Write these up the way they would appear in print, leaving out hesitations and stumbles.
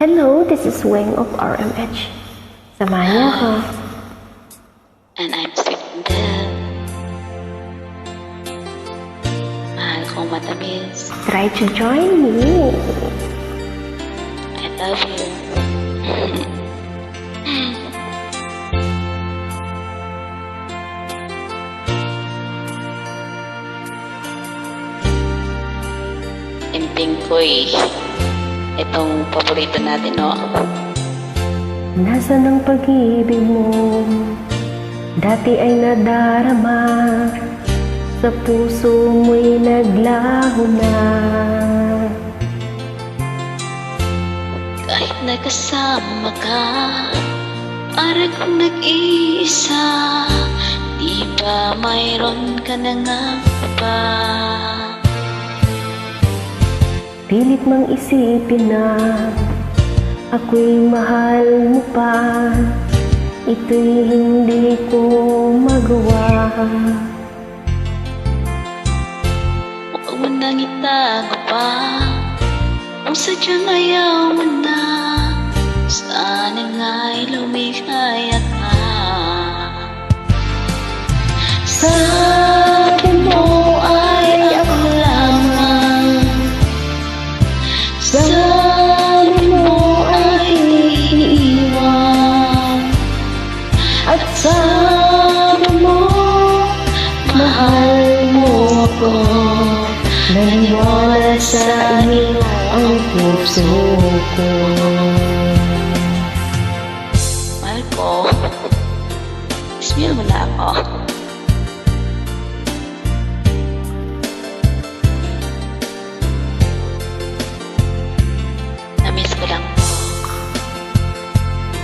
Hello, this is Wing of RMH. Samahan niyo ako. And I'm sitting there. Mahal kong matamis. Try to join me. I love you. Imping ko'y itong paborito natin, no? Nasaan ang pag-ibig mo? Dati ay nadarama, sa puso mo'y naglaho na. Kahit nagkasama ka, para kung nag-iisa, di ba mayroon ka na nga ba? Pilit mang isipin na ako'y mahal mo pa, ito'y hindi ko magawa. Huwag mo nang itago pa, kung sadyang ayaw mo na, sana nga'y lumikaya ka. Sabi mo ay ako lamang, sabi mo ay iiwan, at sabi mo mahal mo ako. Naniwala sa iyo ang puso ko. Mahal ko, ismail mo na ako. Namiss ko lang po.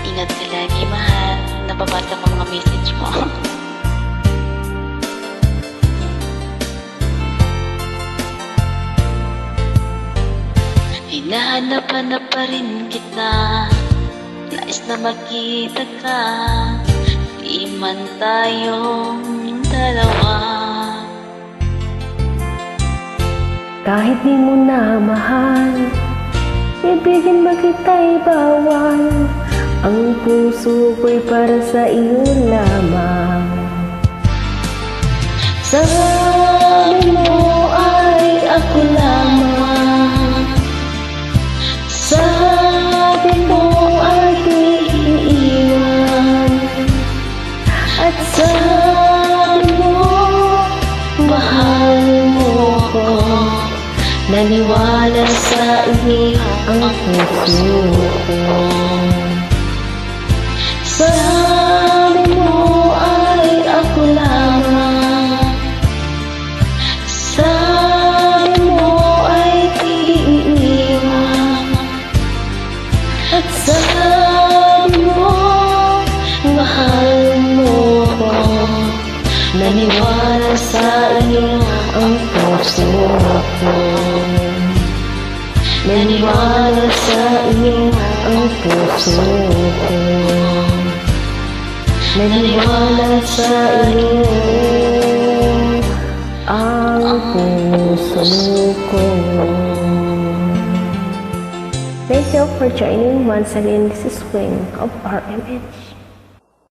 Ingat ka lagi, mahal. Nababasa ko mga message mo. Hinahanap-hanap pa rin kita, nais na makita ka, di man tayong dalawa. Kahit di mo na mahal, ibigin ba kita'y bawal? Ang puso ko'y para sa iyo lamang. Sabi mo ay ako lamang, sabi mo ay iiwan, at sabi mo mahal mo ko. Naniwala sa iyo ang puso ko. Sabi mo ay ako lamang, sabi mo ay iiwan, at sabi mo mahal mo ko. Naniwala sa iyo ang puso ko. Naniwala sa iyo ang puso ko. Naniwala sa iyo ang puso ko. Thank you for joining once again. This is Wing of RMH.